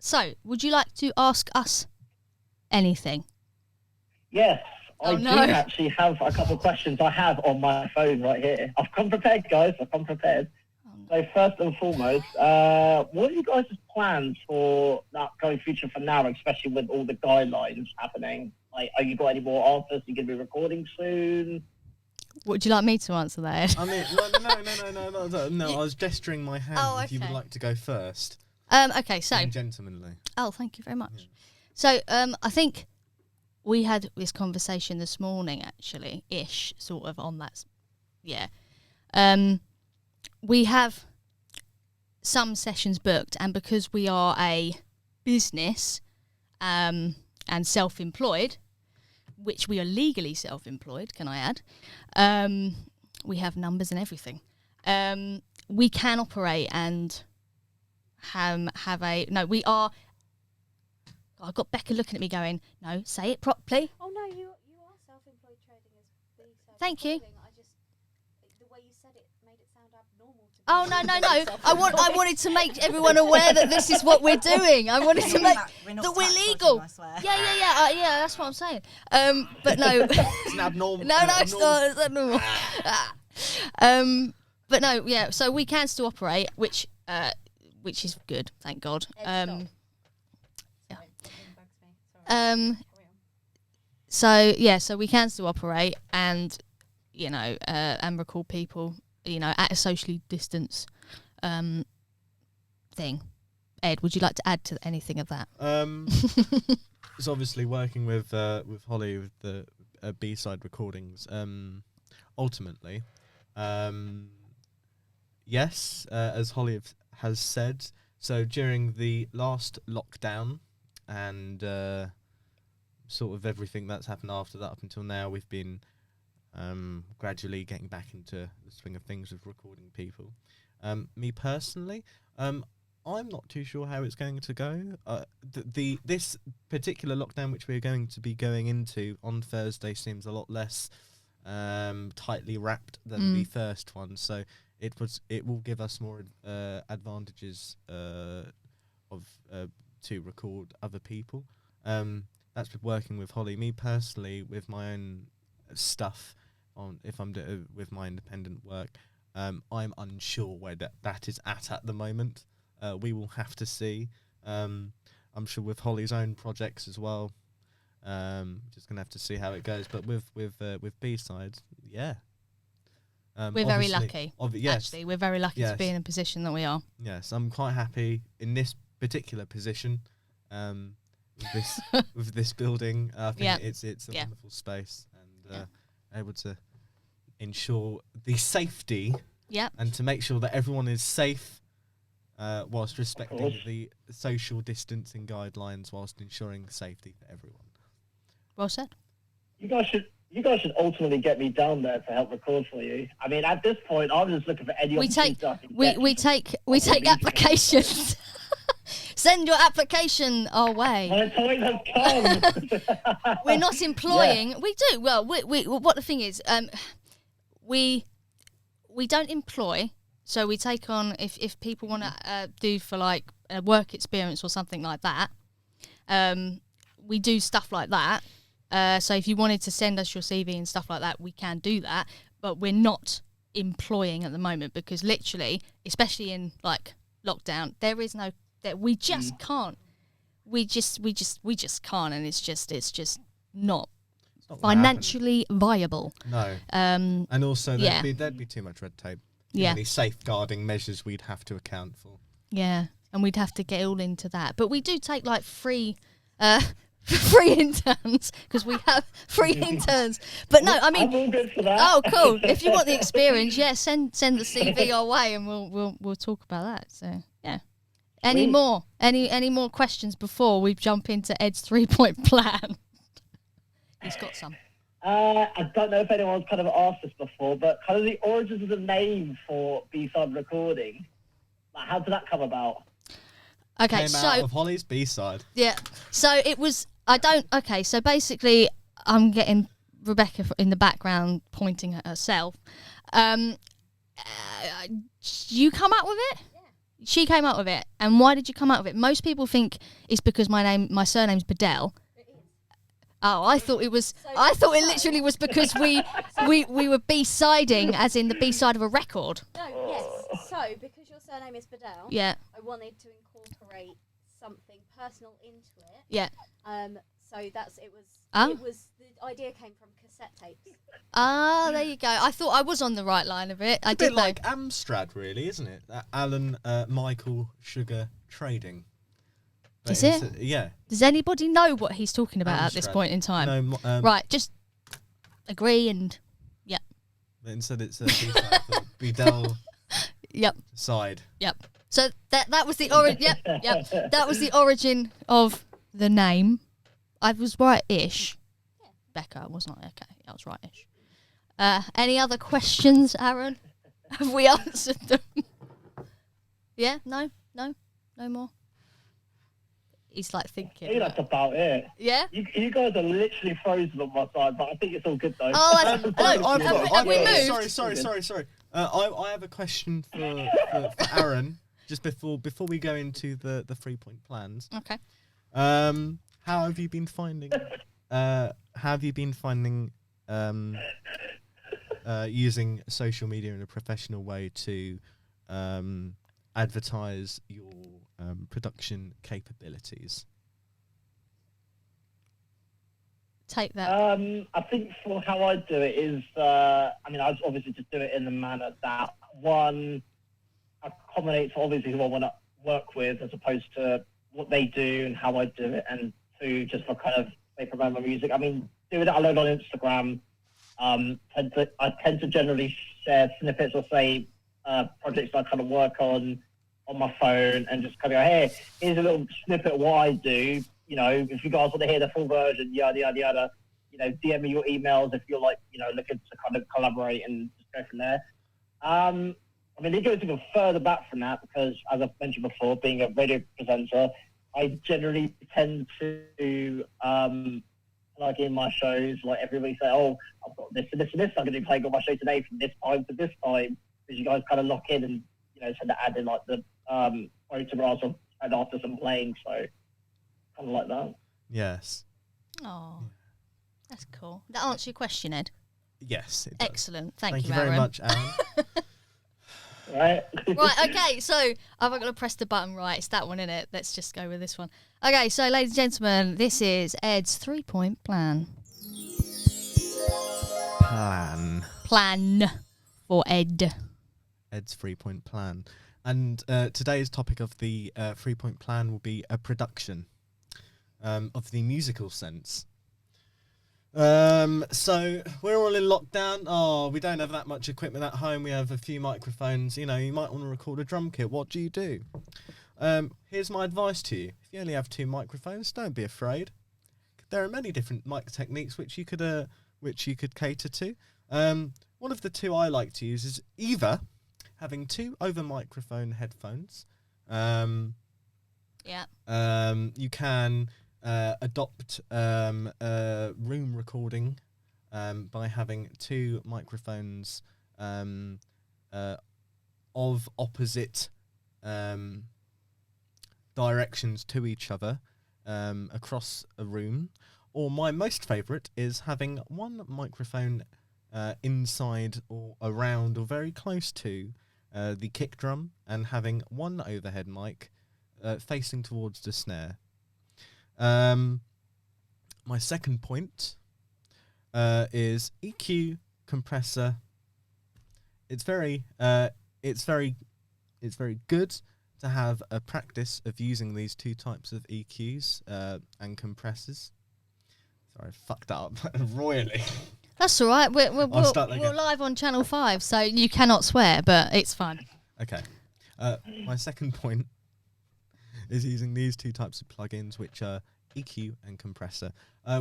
So, would you like to ask us anything? Yes, I do actually have a couple of questions I have on my phone right here. I've come prepared, guys. I've come prepared. So first and foremost, what are you guys' plans for that going future for now, especially with all the guidelines happening? Like, are you got any more answers? Are you going to be recording soon? Would you like me to answer that? I mean, no. I was gesturing my hand. If you would like to go first. Okay, so. Being gentlemanly. Oh, thank you very much. Yeah. So, I think we had this conversation this morning, actually, sort of on that. Yeah. We have some sessions booked, and because we are a business and self-employed, which we are legally self-employed, can I add, we have numbers and everything. We can operate and have a... No, we are... I've got Becca looking at me going, no, say it properly. Oh, no, you are self-employed trading as B Side. Thank you. The way you said it made it sound abnormal to me. Oh, no. I wanted to make everyone aware that this is what we're doing. I wanted to make that we're legal. I swear. Yeah, that's what I'm saying. But no. It's not abnormal. No, it's not. It's abnormal. But no, yeah. So we can still operate, which is good, thank God. So we can still operate and, and record people, at a socially distanced thing. Ed, would you like to add to anything of that? It's obviously working with Holly with the B-side recordings. Ultimately, yes, as Holly has said, so during the last lockdown and sort of everything that's happened after that up until now, we've been gradually getting back into the swing of things with recording people. Me personally, I'm not too sure how it's going to go. This particular lockdown which we're going to be going into on Thursday seems a lot less tightly wrapped than the first one, so it will give us more advantages to record other people. That's with working with Holly. Me personally, with my own stuff, if I'm with my independent work, I'm unsure where that is at the moment. We will have to see. I'm sure with Holly's own projects as well. Just gonna have to see how it goes. But with B-sides, yeah. We're very lucky. Yes. Actually, we're very lucky to be in a position that we are. Yes, I'm quite happy in this particular position. With this building, I think it's a wonderful space and able to ensure the safety and to make sure that everyone is safe whilst respecting the social distancing guidelines, whilst ensuring safety for everyone. Well said. You guys should ultimately get me down there to help record for you. I mean, at this point, I'm just looking for any opportunity. We take applications. Send your application our way. My time has come. We're not employing. Yeah. We do. Well, what the thing is, we don't employ. So we take on if people want to do for like a work experience or something like that. We do stuff like that. So if you wanted to send us your CV and stuff like that, we can do that. But we're not employing at the moment because literally, especially in like lockdown, there is no. That we just can't. We just can't, and it's just not financially viable. No. And also there'd be too much red tape. Any safeguarding measures we'd have to account for. Yeah, and we'd have to get all into that. But we do take like free interns because we have free interns. But no, I mean, I'm all good for that. Oh, cool! If you want the experience, send the CV our way, and we'll talk about that. So yeah. Any more questions before we jump into Ed's 3-point plan? He's got some. I don't know if anyone's kind of asked this before, but kind of the origins of the name for B-side recording. Like, how did that come about? Okay, Came out of Holly's B-side. Yeah. So it was. So basically, I'm getting Rebecca in the background pointing at herself. You come up with it? she came up with it. And why did you come up with it? Most people think it's because my surname's Bedell. Oh, I thought it was. I thought it literally was because we were B-siding, as in the B-side of a record. No, yes. So, because your surname is Bedell, Yeah. I wanted to incorporate something personal into it. Yeah. So it was the idea came from cassette tapes. Ah, there you go. I thought I was on the right line of it. I It's a bit did know. like Amstrad, really, isn't it? Alan Michael Sugar Trading. But Is it? Yeah. Does anybody know what he's talking about at this Amstrad. point in time? No, Right, just agree and yeah. But instead it's a B-side for Bedell Yep. side. Yep. So that was the origin. Yep. That was the origin of the name. I was right-ish. Becca, I was not. Okay, I was right-ish. Any other questions, Aaron? Have we answered them? Yeah? No more. He's like thinking. I think that's about it. Yeah. You guys are literally frozen on my side, but I think it's all good though. Oh, have we moved? Sorry. I have a question for Aaron just before we go into the 3-point plans. Okay. How have you been finding? Using social media in a professional way to advertise your production capabilities? Take that. I think for how I do it is, I obviously just do it in the manner that one accommodates obviously who I want to work with as opposed to what they do and how I do it, and two, just for kind of they promote my music. I mean, doing it alone on Instagram, I tend to generally share snippets or say projects I kind of work on my phone and just kind of go, hey, here's a little snippet of what I do. You know, if you guys want to hear the full version, yada, yada, yada, you know, DM me your emails if you're like, you know, looking to kind of collaborate and just go from there. I mean, it goes even further back from that because, as I've mentioned before, being a radio presenter, I generally tend to, like in my shows, like everybody say, oh, I've got this and this and this I'm going to be playing on my show today from this time to this time, because you guys kind of lock in and, you know, tend to add in like the photographs of an artist I'm playing, so kind of like that. Yes. Oh, that's cool. That answers your question, Ed. Yes, it does. Excellent. Thank Thank you, you very Aaron. much, Aaron. Right. Right, okay, so I've got to press the button right. It's that one, isn't it? Let's just go with this one. Okay, so ladies and gentlemen, this is Ed's 3-point plan. Plan for Ed. Ed's 3-point plan. And today's topic of the 3-point plan will be a production of the musical sense. So we're all in lockdown. Oh, we don't have that much equipment at home. We have a few microphones. You know, you might want to record a drum kit. What do you do? Here's my advice to you. If you only have 2 microphones, don't be afraid. There are many different mic techniques which you could cater to. One of the 2 I like to use is either having 2 over microphone headphones. Yeah. You can adopt room recording by having 2 microphones of opposite directions to each other across a room. Or my most favourite is having 1 microphone inside or around or very close to the kick drum, and having 1 overhead mic facing towards the snare. My second point is EQ compressor. It's very good to have a practice of using these 2 types of EQs and compressors. Sorry, I fucked that up royally. That's all right. We're live on Channel 5, so you cannot swear, but it's fun. Okay. My second point is using these 2 types of plugins, which are EQ and compressor.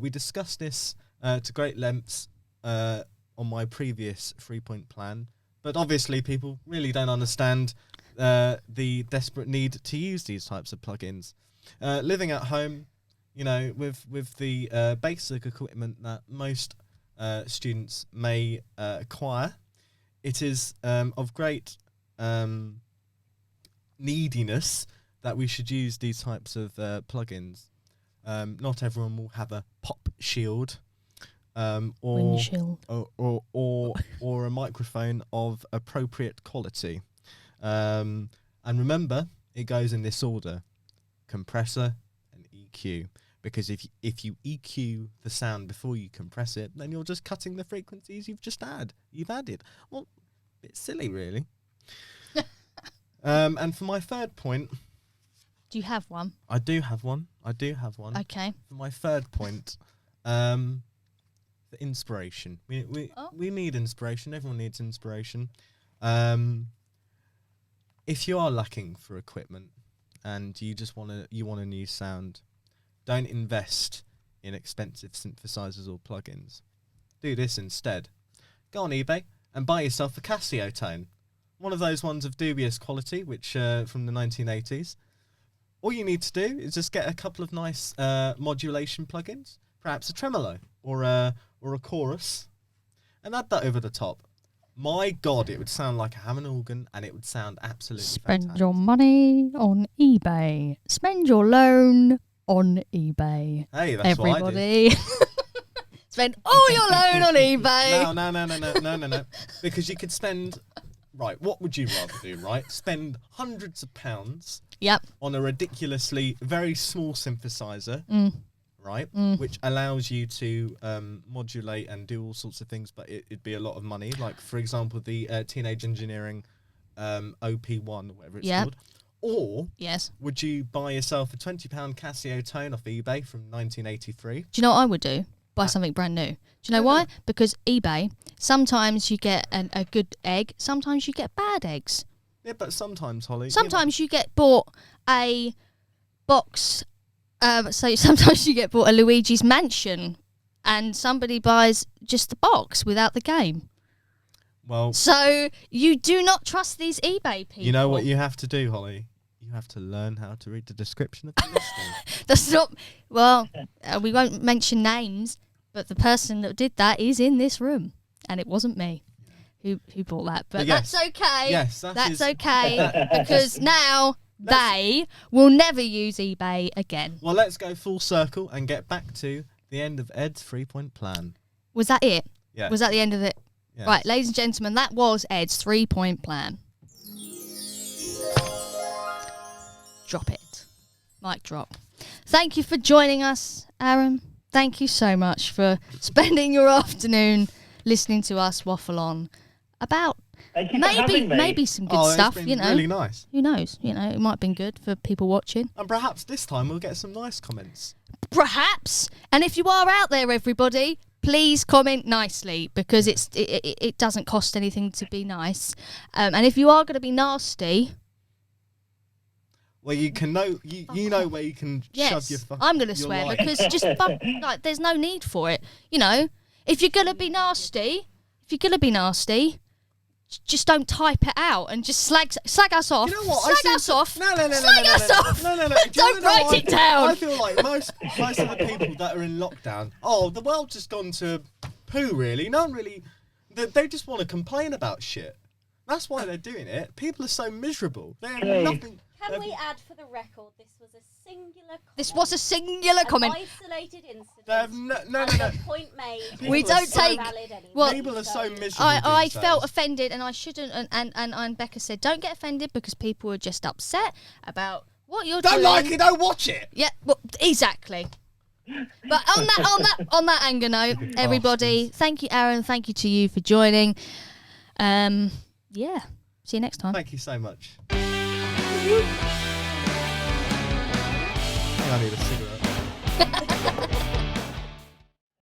We discussed this to great lengths on my previous 3-point plan, but obviously people really don't understand the desperate need to use these types of plugins. Living at home, you know, with the basic equipment that most students may acquire, it is of great neediness that we should use these types of plugins. Not everyone will have a pop shield, or a microphone of appropriate quality. And remember, it goes in this order: compressor and EQ. Because if you EQ the sound before you compress it, then you're just cutting the frequencies you've added. Well, a bit silly, really. And for my third point... Do you have one? I do have one. Okay. For my third point, the inspiration. We need inspiration. Everyone needs inspiration. If you are lacking for equipment and you just want a new sound, don't invest in expensive synthesizers or plugins. Do this instead. Go on eBay and buy yourself a Casio tone. One of those ones of dubious quality, which from the 1980s. All you need to do is just get a couple of nice modulation plugins, perhaps a tremolo or a chorus, and add that over the top. My God, it would sound like a Hammond organ, and it would sound absolutely fantastic. Spend your money on eBay. Spend your loan on eBay. Hey, that's everybody. What I do. Spend all your loan on eBay. No. Because you could spend... Right, what would you rather do, right? Spend hundreds of pounds on a ridiculously very small synthesizer, right? Which allows you to modulate and do all sorts of things, but it'd be a lot of money. Like, for example, the Teenage Engineering OP1, or whatever it's called. Or would you buy yourself a £20 Casio tone off eBay from 1983? Do you know what I would do? Buy something brand new. Do you know why? Because eBay, sometimes you get a good egg, sometimes you get bad eggs. Yeah, but sometimes, Holly... Sometimes you get bought a box... so sometimes you get bought a Luigi's Mansion and somebody buys just the box without the game. Well... So you do not trust these eBay people. You know what you have to do, Holly? You have to learn how to read the description of the listing. That's not... Well, we won't mention names, but the person that did that is in this room. And it wasn't me who bought that. But yes. That's okay. Yes, that's okay. Because now they will never use eBay again. Well, let's go full circle and get back to the end of Ed's 3-point plan. Was that it? Yeah. Was that the end of it? Yes. Right, ladies and gentlemen, that was Ed's 3-point plan. Drop it. Mic drop. Thank you for joining us, Aaron. Thank you so much for spending your afternoon listening to us waffle on about maybe some good stuff. It's been really nice. Who knows? You know, it might have been good for people watching. And perhaps this time we'll get some nice comments. Perhaps. And if you are out there, everybody, please comment nicely, because it doesn't cost anything to be nice. And if you are going to be nasty... Well, you can know you know where you can shove your fuck. I'm going to swear life. because just like there's no need for it. You know, if you're going to be nasty, just don't type it out and just slag us off. You know what? Slag us off. No. Don't write it down. I feel like most of the people that are in lockdown, the world's just gone to poo. Really, no one really. They just want to complain about shit. That's why they're doing it. People are so miserable. They have nothing. Can we add for the record, this was a singular comment. This was a singular comment. An isolated incident. No. Point made. We don't take... Well, people are so miserable. I felt offended, and I shouldn't. And Becca said, don't get offended, because people are just upset about what you're doing. Don't like it, don't watch it. Yeah, well, exactly. But on that anger note, everybody, thank you, Aaron. Thank you to you for joining. Yeah. See you next time. Thank you so much. I need a cigarette.